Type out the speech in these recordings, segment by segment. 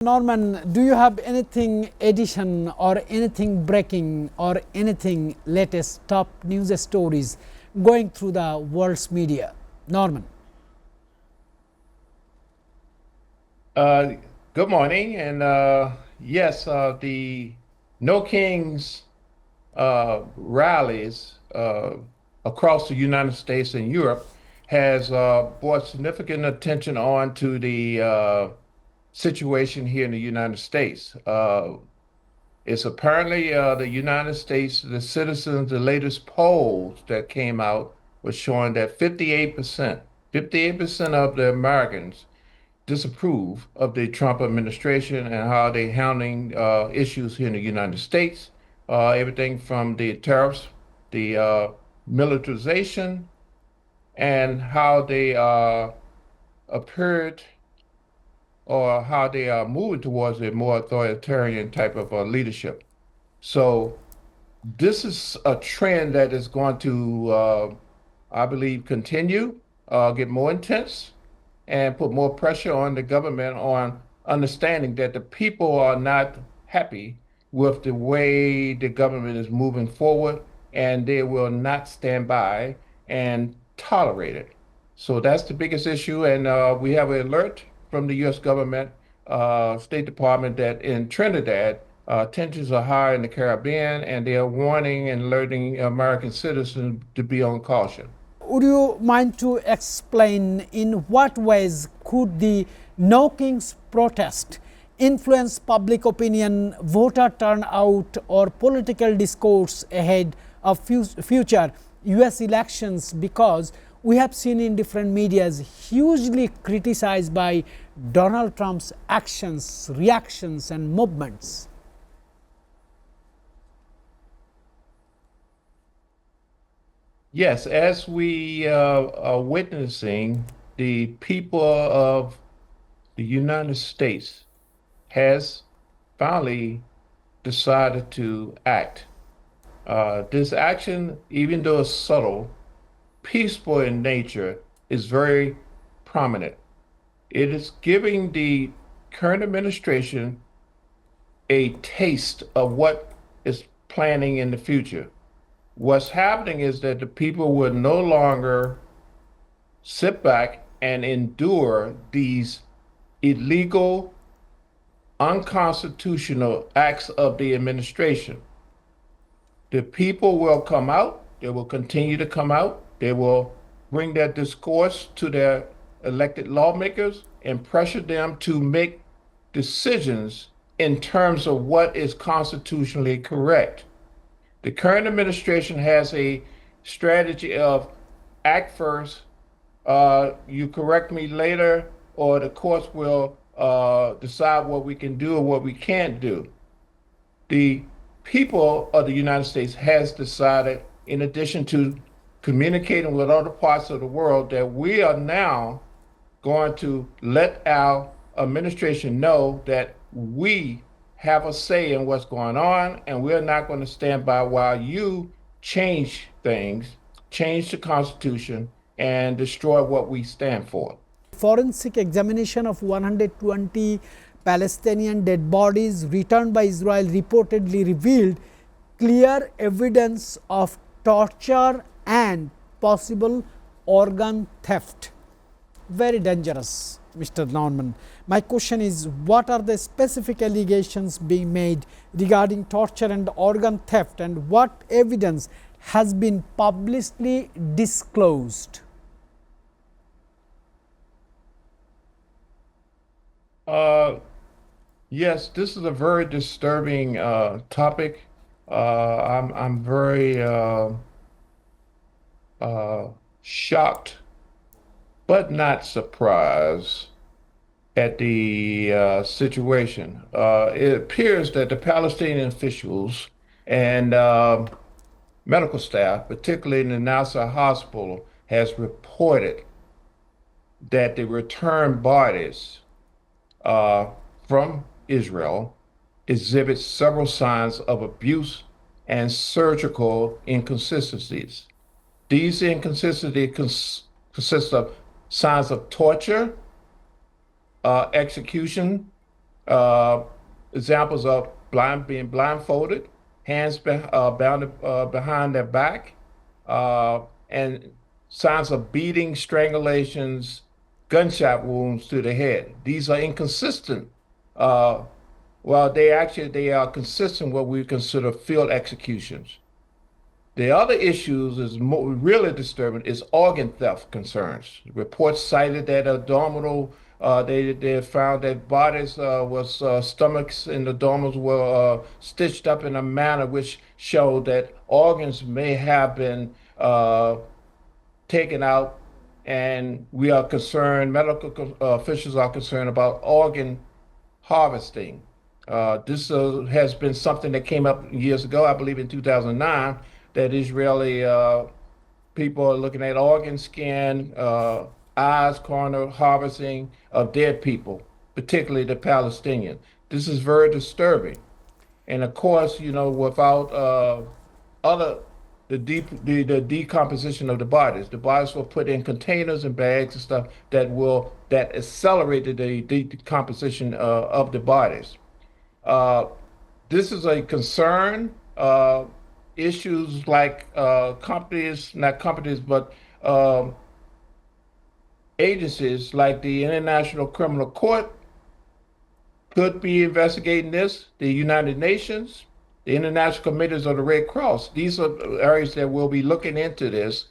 Norman, do you have anything addition or anything breaking or anything latest top news stories going through the world's media? Norman. Good morning, and yes, the No Kings rallies across the United States and Europe has brought significant attention on to the situation here in the United States. It's apparently the United States, the citizens, the latest polls that came out was showing that 58% of the Americans disapprove of the Trump administration and how they're handling issues here in the United States. Everything from the tariffs, the militarization, and how they appeared or how they are moving towards a more authoritarian type of leadership. So this is a trend that is going to, I believe, continue, get more intense, and put more pressure on the government on understanding that the people are not happy with the way the government is moving forward, and they will not stand by and tolerate it. So that's the biggest issue, and we have an alert from the U.S. government, State Department, that in Trinidad, tensions are high in the Caribbean, and they are warning and alerting American citizens to be on caution. Would you mind to explain in what ways could the No Kings protest influence public opinion, voter turnout, or political discourse ahead of future US elections? Because we have seen in different medias hugely criticized by Donald Trump's actions, reactions, and movements. Yes, as we are witnessing, the people of the United States has finally decided to act. This action, even though it's subtle, peaceful in nature, is very prominent. It is giving the current administration a taste of what is planning in the future. What's happening is that the people will no longer sit back and endure these illegal, unconstitutional acts of the administration. The people will come out, they will continue to come out, they will bring that discourse to their elected lawmakers and pressure them to make decisions in terms of what is constitutionally correct. The current administration has a strategy of act first, you correct me later, or the courts will decide what we can do or what we can't do. The people of the United States has decided, in addition to communicating with other parts of the world, that we are now going to let our administration know that we have a say in what's going on, and we're not going to stand by while you change things, change the Constitution, and destroy what we stand for. Forensic examination of 120 Palestinian dead bodies returned by Israel reportedly revealed clear evidence of torture and possible organ theft. Very dangerous, Mr. Norman. My question is, what are the specific allegations being made regarding torture and organ theft, and what evidence has been publicly disclosed? Yes, this is a very disturbing topic. I'm very shocked, but not surprised at the situation. It appears that the Palestinian officials and medical staff, particularly in the Nasser hospital, has reported that the returned bodies from Israel exhibit several signs of abuse and surgical inconsistencies. These inconsistencies consist of signs of torture, execution, Uh, Examples of being blindfolded, hands bound behind their back, uh, and signs of beating, strangulations, gunshot wounds to the head. These are inconsistent. Uh, well, they are consistent what we consider field executions. The other issues is really disturbing is organ theft concerns. Reports cited that abdominal, they found that bodies was stomachs in the abdominals were stitched up in a manner which showed that organs may have been taken out, and we are concerned, medical officials are concerned about organ harvesting. This has been something that came up years ago, I believe in 2009, that Israeli people are looking at organ scan, eyes, corner harvesting of dead people, particularly the Palestinian. This is very disturbing. And of course, without other the decomposition of the bodies were put in containers and bags and stuff that accelerated the decomposition of the bodies. Uh, this is a concern. Issues like companies, not companies, but um, agencies like the International Criminal Court could be investigating this, the United Nations, the International Committees of the Red Cross. These are areas that will be looking into this.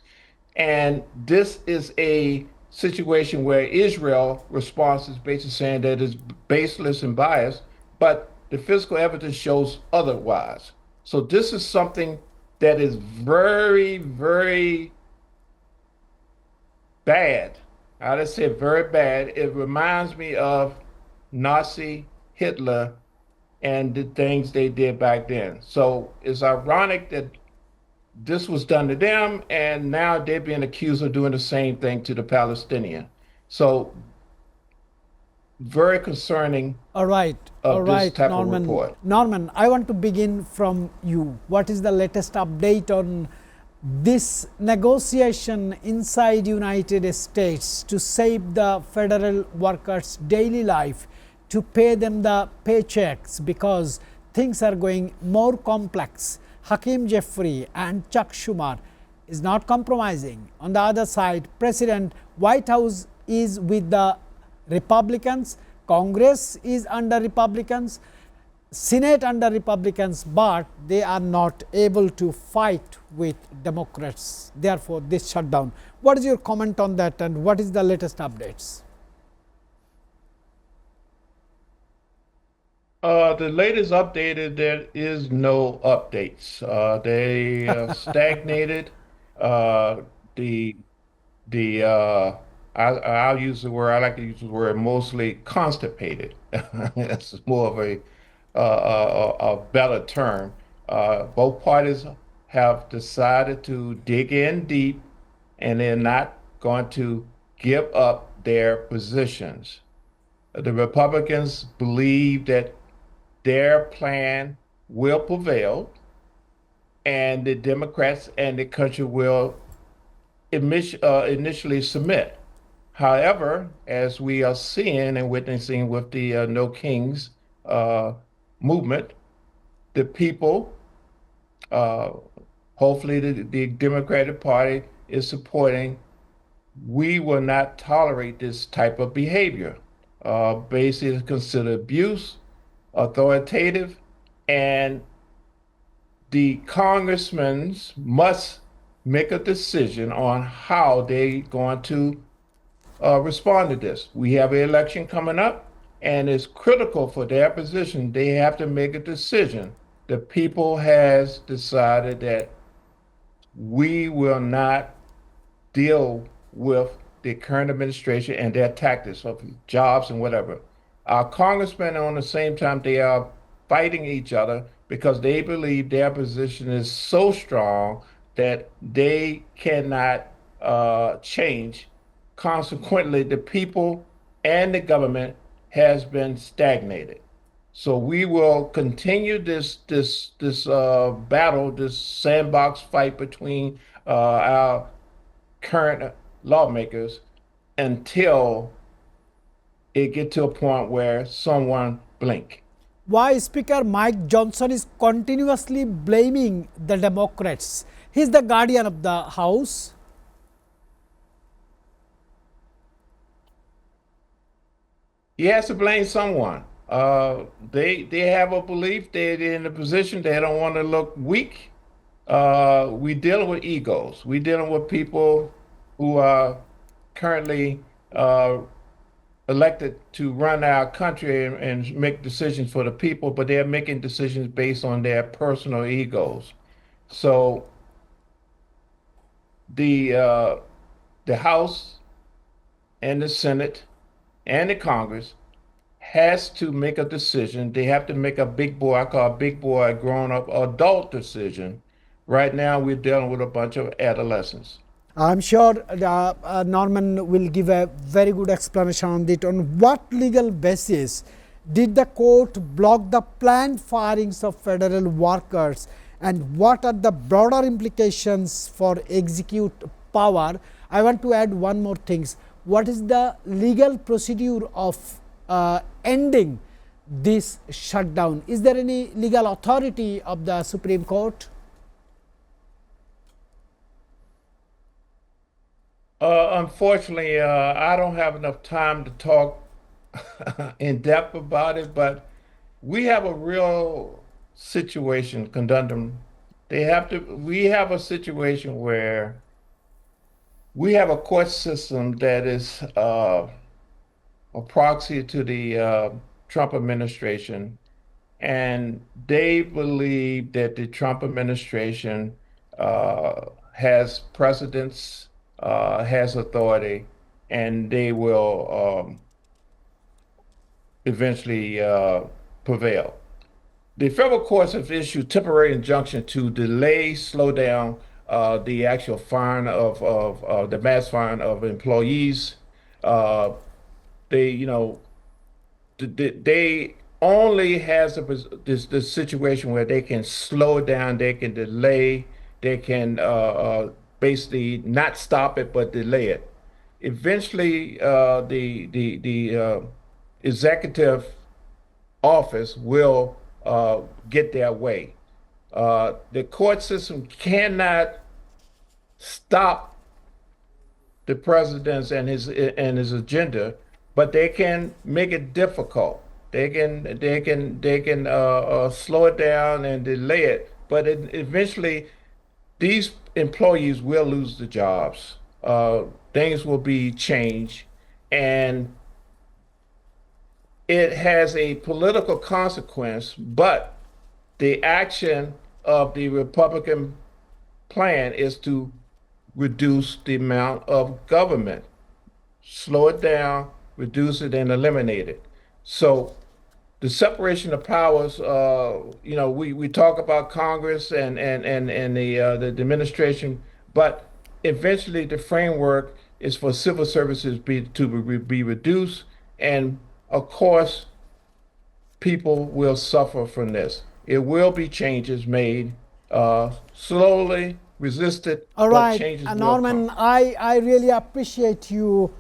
And this is a situation where Israel response is basically saying that it's baseless and biased, but the physical evidence shows otherwise. So this is something that is very, very bad. I just say very bad. It reminds me of Nazi Hitler and the things they did back then. So it's ironic that this was done to them, and now they're being accused of doing the same thing to the Palestinian. So very concerning all of this right, type of Norman. report. Norman, I want to begin from you. What is the latest update on this negotiation inside United States to save the federal workers' daily life, to pay them the paychecks, because things are going more complex? Hakeem Jeffrey and Chuck Schumer is not compromising. On the other side, President White House is with the Republicans, Congress is under Republicans, Senate under Republicans, but they are not able to fight with Democrats. Therefore, this shutdown. What is your comment on that, and what is the latest updates? The latest update is there is no updates. They stagnated. Uh, the the I'll use the word, I like to use the word, mostly constipated. That's more of a better term. Both parties have decided to dig in deep, and they're not going to give up their positions. The Republicans believe that their plan will prevail, and the Democrats and the country will initially submit. However, as we are seeing and witnessing with the No Kings uh, movement, the people, uh, hopefully the Democratic Party is supporting, we will not tolerate this type of behavior. Basically, consider abuse, authoritative, and the congressmen must make a decision on how they're going to respond to this. We have an election coming up, and it's critical for their position. They have to make a decision. The people has decided that we will not deal with the current administration and their tactics of jobs and whatever. Our congressmen, on the same time, they are fighting each other because they believe their position is so strong that they cannot change. Consequently, the people and the government has been stagnated. So we will continue this battle, this sandbox fight between our current lawmakers until it get to a point where someone blink. Why Speaker Mike Johnson is continuously blaming the Democrats? He is the guardian of the House. He has to blame someone. They have a belief they're in a position they don't want to look weak. We dealing with egos. We dealing with people who are currently elected to run our country and make decisions for the people, but they're making decisions based on their personal egos. So the uh, the House and the Senate and the Congress has to make a decision. They have to make a big boy, I call a big boy, grown up adult decision. Right now, we're dealing with a bunch of adolescents. I'm sure Norman will give a very good explanation on it. On what legal basis did the court block the planned firings of federal workers, and what are the broader implications for execute power? I want to add one more thing. What is the legal procedure of ending this shutdown? Is there any legal authority of the Supreme Court? Unfortunately, I don't have enough time to talk in depth about it, but we have a real situation conundrum. We have a situation where we have a court system that is a proxy to the Trump administration, and they believe that the Trump administration has precedence, has authority, and they will eventually prevail. The federal courts have issued temporary injunction to delay, slow down the actual firing of the mass firing of employees. Uh, they, you know, they only has this situation where they can slow it down, they can delay, they can basically not stop it but delay it. Eventually, the executive office will get their way. The court system cannot stop the president and his agenda, but they can make it difficult. They can slow it down and delay it, but eventually these employees will lose the jobs. Things will be changed, and it has a political consequence, but the action of the Republican plan is to reduce the amount of government, slow it down, reduce it, and eliminate it. So the separation of powers, we talk about Congress and the administration, but eventually the framework is for civil services to be reduced, and of course, people will suffer from this. It will be changes made, slowly resisted, All but right, changes will Norman, come. I really appreciate you